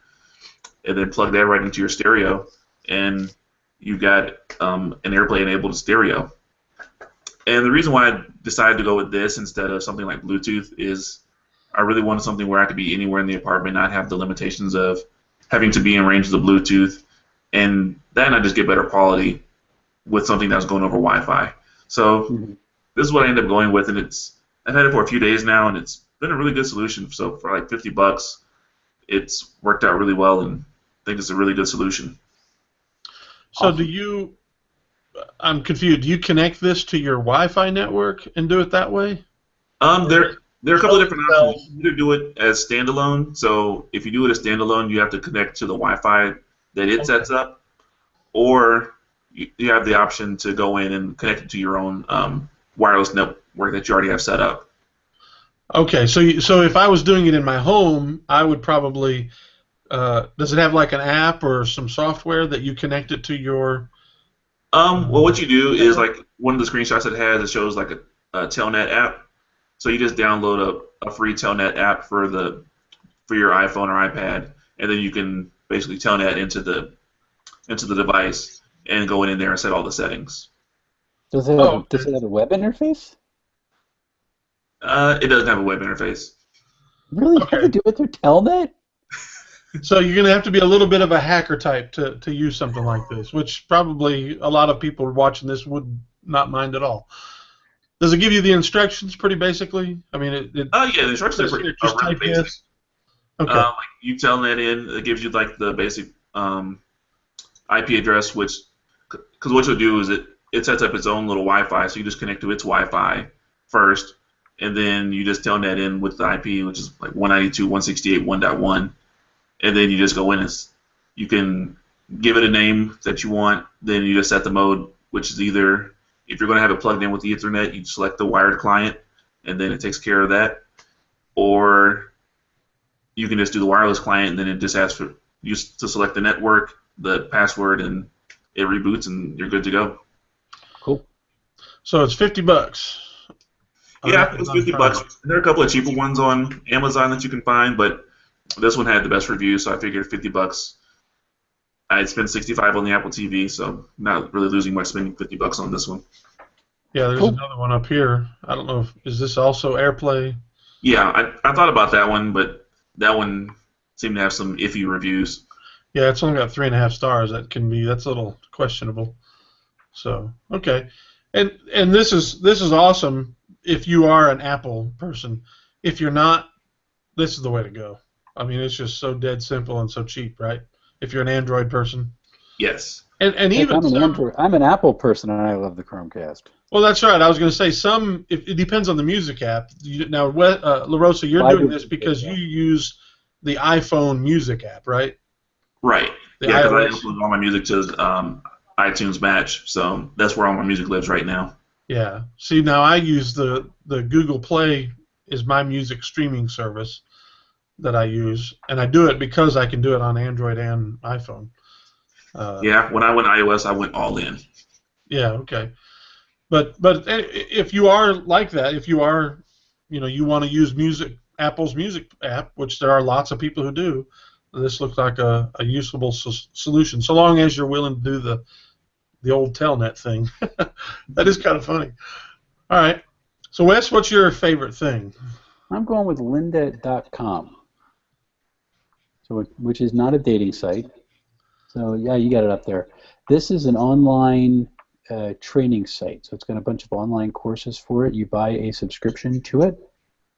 and then plug that right into your stereo, and you've got an AirPlay-enabled stereo. And the reason why I decided to go with this instead of something like Bluetooth is I really wanted something where I could be anywhere in the apartment, not have the limitations of having to be in range of the Bluetooth, and then I just get better quality with something that's going over Wi-Fi. So this is what I ended up going with, and I've had it for a few days now, and it's been a really good solution. So for like $50, it's worked out really well, and I think it's a really good solution. So I'm confused. Do you connect this to your Wi-Fi network and do it that way? There are a couple of different options. You either do it as standalone. So if you do it as standalone, you have to connect to the Wi-Fi that it sets up, or you have the option to go in and connect it to your own wireless network that you already have set up. Okay, so if I was doing it in my home, I would probably does it have like an app or some software that you connect it to your? Well, what you do is like one of the screenshots it has, it shows like a Telnet app. So you just download a free Telnet app for your iPhone or iPad, and then you can basically Telnet into the device and go in there and set all the settings. Does it have a web interface? It doesn't have a web interface. Really? Okay. You have to do it through Telnet? So you're going to have to be a little bit of a hacker type to use something like this, which probably a lot of people watching this would not mind at all. Does it give you the instructions pretty basically? I mean, yeah, the instructions are really basic. Okay. Like you Telnet in, it gives you like the basic IP address, because what you'll do is it sets up its own little Wi-Fi, so you just connect to its Wi-Fi, first, and then you just telnet in with the IP, which is like 192.168.1.1, and then you just go in and you can give it a name that you want. Then you just set the mode, which is either, if you're going to have it plugged in with the Ethernet, you select the wired client, and then it takes care of that. Or you can just do the wireless client, and then it just asks for you to select the network, the password, and it reboots, and you're good to go. Cool. So it's $50. Yeah, it's $50. There are a couple of cheaper ones on Amazon that you can find, but this one had the best reviews, so I figured $50. I'd spent $65 on the Apple TV, so not really losing much spending $50 on this one. Yeah, there's Cool. another one up here. I don't know is this also AirPlay? Yeah, I thought about that one, but that one seemed to have some iffy reviews. Yeah, it's only got 3.5 stars. That's a little questionable. So okay, and this is awesome if you are an Apple person. If you're not, this is the way to go. I mean, it's just so dead simple and so cheap, right? If you're an Android person. Yes. And Heck, even I'm an Apple person, and I love the Chromecast. well, that's right. I was going to say it depends on the music app. Now, La Rosa, you're doing this because you use the iPhone music app, right? Right. The Yeah, because I iOS. upload all my music to iTunes Match, so that's where all my music lives right now. Yeah. See, now I use the Google Play is my music streaming service that I use, and I do it because I can do it on Android and iPhone. Yeah, when I went iOS, I went all in. Yeah. Okay. But if you are like that, if you are, you want to use Apple's music app, which there are lots of people who do, this looks like a usable solution. So long as you're willing to do the old telnet thing. That is kind of funny. All right. So Wes, what's your favorite thing? I'm going with lynda.com, which is not a dating site. So yeah, you got it up there. This is an online training site. So it's got a bunch of online courses for it. You buy a subscription to it.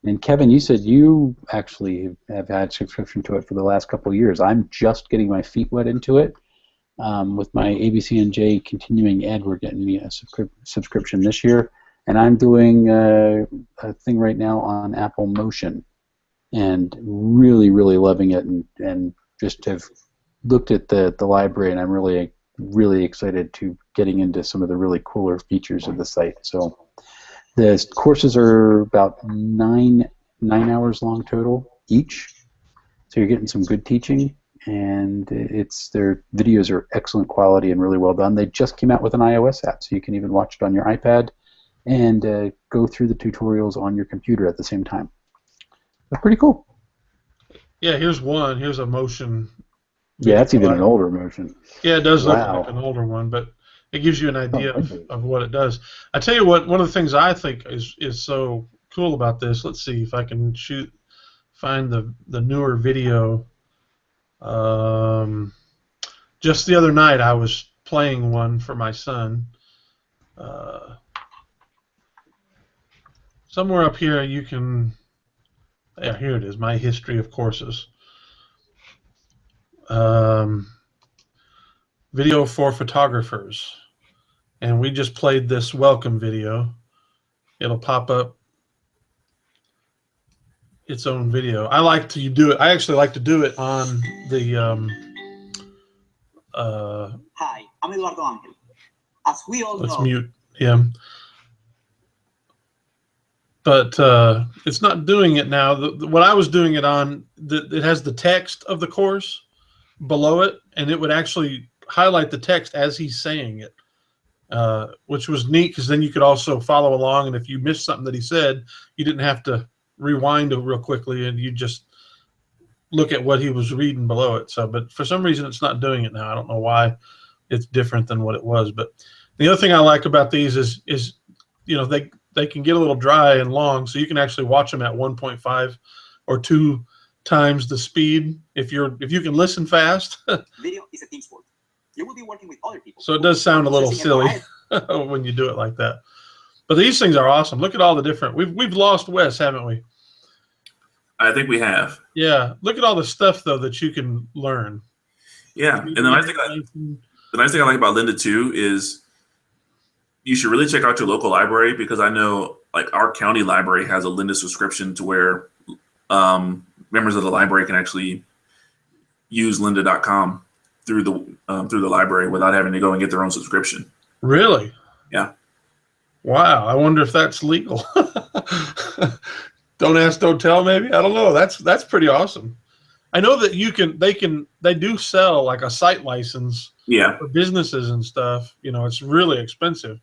And Kevin, you said you actually have had subscription to it for the last couple of years. I'm just getting my feet wet into it. With my ABC&J continuing ed, we're getting me a subscription this year. And I'm doing a thing right now on Apple Motion, and really, really loving it, and just have looked at the library, and I'm really, really excited to getting into some of the really cooler features of the site. So the courses are about nine hours long total each, so you're getting some good teaching, and their videos are excellent quality and really well done. They just came out with an iOS app, so you can even watch it on your iPad and go through the tutorials on your computer at the same time. That's pretty cool. Yeah, here's one. Here's a motion. Yeah, that's even an older motion. Yeah, it does look like an older one, but it gives you an idea of what it does. I tell you what, one of the things I think is so cool about this. Let's see if I can find the newer video. Just the other night, I was playing one for my son. Somewhere up here, you can. Yeah, here it is. My history of courses. Video for photographers, and we just played this welcome video. It'll pop up its own video. I like to do it. I actually like to do it on the. Hi, I'm Eduardo Angel. As we all Let's know, mute him. But it's not doing it now. What I was doing it on, it has the text of the course below it, and it would actually highlight the text as he's saying it, which was neat because then you could also follow along, and if you missed something that he said, you didn't have to rewind it real quickly, and you just look at what he was reading below it. So, but for some reason, it's not doing it now. I don't know why. It's different than what it was. But the other thing I like about these is they can get a little dry and long, so you can actually watch them at 1.5 or 2 times the speed if you can listen fast. video is a team sport. You will be working with other people. So it does sound a little silly when you do it like that. But these things are awesome. Look at all the different. We've lost Wes, haven't we? I think we have. Yeah. Look at all the stuff though that you can learn. Yeah, and the nice thing I like about Lynda too is you should really check out your local library, because I know like our county library has a Lynda subscription to where members of the library can actually use lynda.com through the library without having to go and get their own subscription. Really? Yeah. Wow. I wonder if that's legal. Don't ask, don't tell. Maybe, I don't know. That's pretty awesome. I know that they do sell like a site license Yeah. for businesses and stuff. You know, it's really expensive.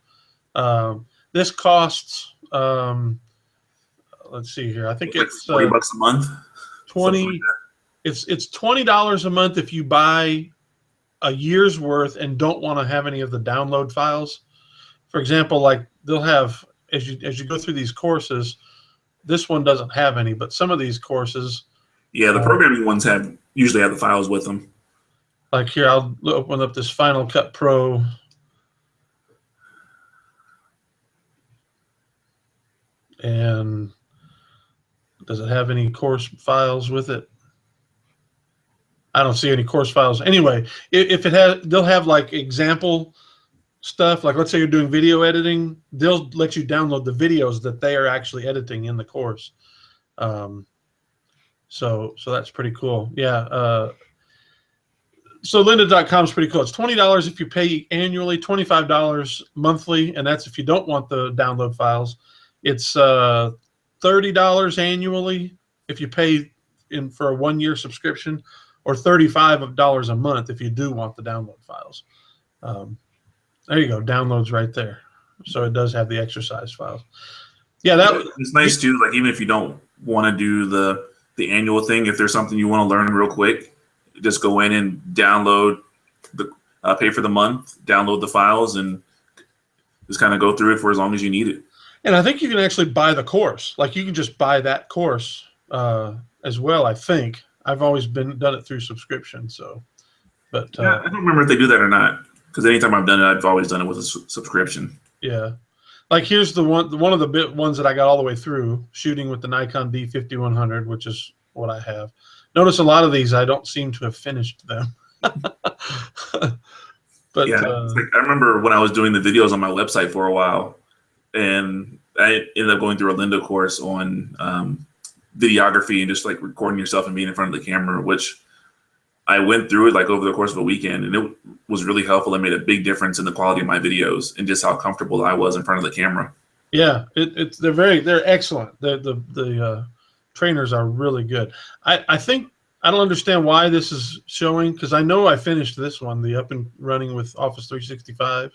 This costs. Let's see here. I think Like it's $40 a month. 20. Like It's $20 a month if you buy a year's worth and don't want to have any of the download files. For example, like they'll have as you go through these courses. This one doesn't have any, but some of these courses. Yeah, the programming ones usually have the files with them. Like here, I'll open up this Final Cut Pro. And does it have any course files with it? I don't see any course files. Anyway, if it has, they'll have like example stuff. Like let's say you're doing video editing, they'll let you download the videos that they are actually editing in the course. So that's pretty cool. Yeah. So lynda.com is pretty cool. It's $20 if you pay annually, $25 monthly, and that's if you don't want the download files. It's $30 annually if you pay for a 1-year subscription, or $35 a month if you do want the download files. There you go, downloads right there. So it does have the exercise files. Yeah, it's nice too. Like even if you don't want to do the annual thing, if there's something you want to learn real quick, just go in and download pay for the month, download the files, and just kind of go through it for as long as you need it. And I think you can actually buy the course. Like you can just buy that course as well. I think I've always done it through subscription. So, but yeah, I don't remember if they do that or not. Because anytime I've done it, I've always done it with a subscription. Yeah, like here's one of the ones that I got all the way through, shooting with the Nikon D5100, which is what I have. Notice a lot of these I don't seem to have finished them. But yeah, like, I remember when I was doing the videos on my website for a while, and I ended up going through a Lynda course on videography and just like recording yourself and being in front of the camera, which I went through it like over the course of a weekend, and it was really helpful. It made a big difference in the quality of my videos and just how comfortable I was in front of the camera. Yeah, they're excellent. The trainers are really good. I think I don't understand why this is showing, because I know I finished this one, the up and running with Office 365,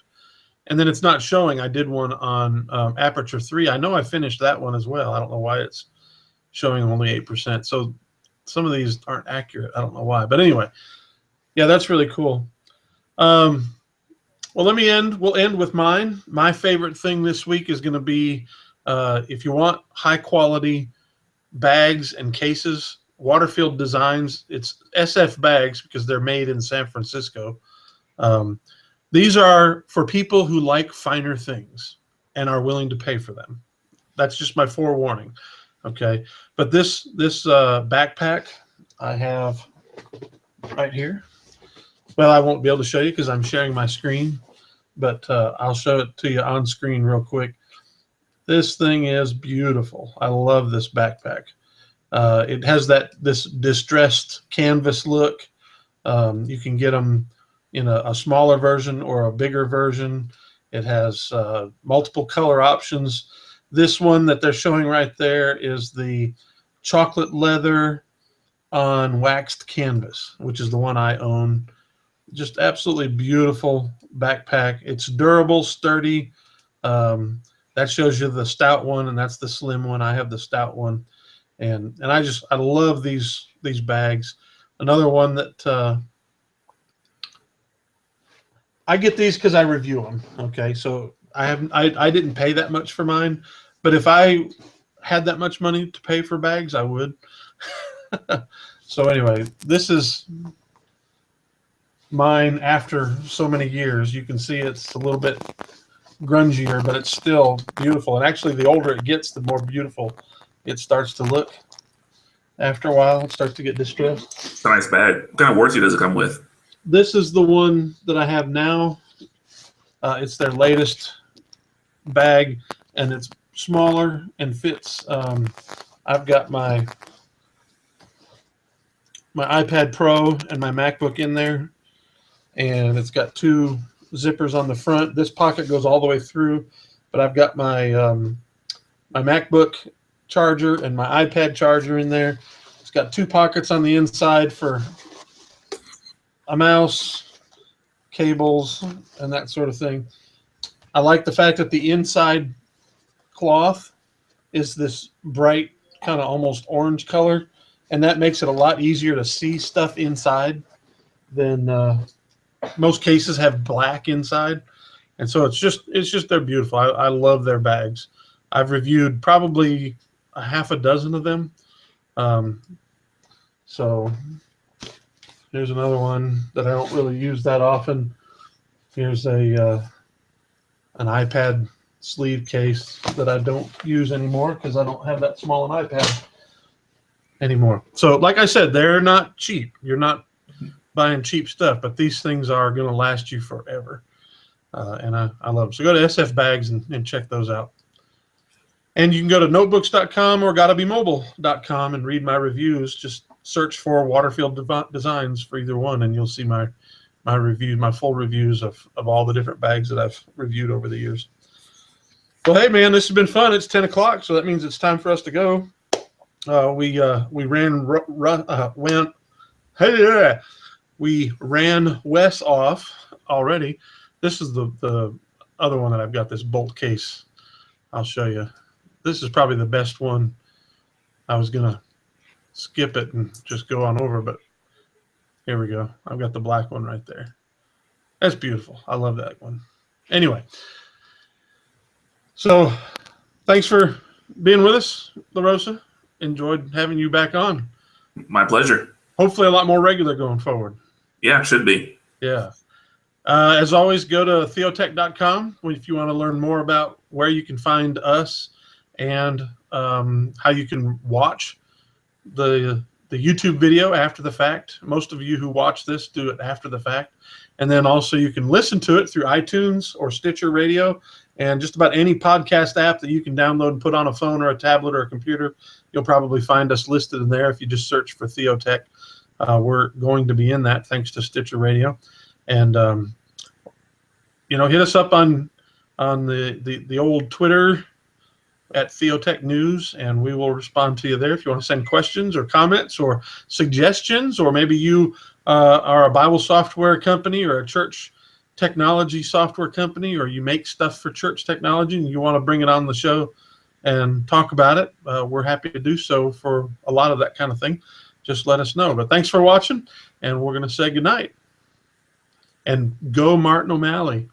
and then it's not showing. I did one on Aperture 3. I know I finished that one as well. I don't know why it's showing only 8%. So some of these aren't accurate. I don't know why. But anyway, yeah, that's really cool. Well, we'll end with mine. My favorite thing this week is going to be if you want high quality bags and cases, Waterfield Designs. It's SF bags because they're made in San Francisco. These are for people who like finer things and are willing to pay for them. That's just my forewarning. Okay, but this backpack I have right here. Well, I won't be able to show you because I'm sharing my screen, but I'll show it to you on screen real quick. This thing is beautiful. I love this backpack. It has this distressed canvas look. You can get them in a smaller version or a bigger version. It has multiple color options. This one that they're showing right there is the chocolate leather on waxed canvas, which is the one I own. Just absolutely beautiful backpack. It's durable, sturdy. That shows you the stout one, and that's the slim one. I have the stout one, and I love these bags. Another one that I get these because I review them. Okay, so I didn't pay that much for mine, but if I had that much money to pay for bags, I would. So anyway, this is mine after so many years. You can see it's a little bit grungier, but it's still beautiful. And actually, the older it gets, the more beautiful it starts to look. After a while, it starts to get distressed. It's a nice bag. What kind of warranty does it come with? This is the one that I have now. It's their latest bag, and it's smaller and fits. I've got my iPad Pro and my MacBook in there, and it's got two zippers on the front. This pocket goes all the way through, but I've got my my MacBook charger and my iPad charger in there. It's got two pockets on the inside for a mouse, cables, and that sort of thing. I like the fact that the inside cloth is this bright kind of almost orange color, and that makes it a lot easier to see stuff inside than most cases have black inside. And so it's just they're beautiful. I love their bags. I've reviewed probably a half a dozen of them. So here's another one that I don't really use that often. Here's a an iPad sleeve case that I don't use anymore because I don't have that small an iPad anymore. So like I said, they're not cheap. You're not buying cheap stuff, but these things are going to last you forever. And I love them. So go to SF Bags and check those out. And you can go to notebooks.com or gottabemobile.com and read my reviews. Just search for Waterfield Designs for either one, and you'll see my reviews, my full reviews of all the different bags that I've reviewed over the years. Well, hey, man, this has been fun. It's 10 o'clock, so that means it's time for us to go. We ran Wes off already. This is the other one that I've got, this bolt case. I'll show you. This is probably the best one. I was going to skip it and just go on over, but here we go. I've got the black one right there. That's beautiful. I love that one. Anyway, so thanks for being with us, LaRosa. Enjoyed having you back on. My pleasure. Hopefully a lot more regular going forward. Yeah, should be. Yeah. As always, go to theotek.com if you want to learn more about where you can find us and how you can watch the YouTube video after the fact. Most of you who watch this do it after the fact. And then also you can listen to it through iTunes or Stitcher Radio and just about any podcast app that you can download and put on a phone or a tablet or a computer. You'll probably find us listed in there if you just search for Theotek. We're going to be in that thanks to Stitcher Radio. And, hit us up on the old Twitter at Theotek News, and we will respond to you there if you want to send questions or comments or suggestions, or maybe you are a Bible software company or a church technology software company, or you make stuff for church technology and you want to bring it on the show and talk about it. We're happy to do so for a lot of that kind of thing. Just let us know. But thanks for watching, and we're going to say goodnight. And go Martin O'Malley.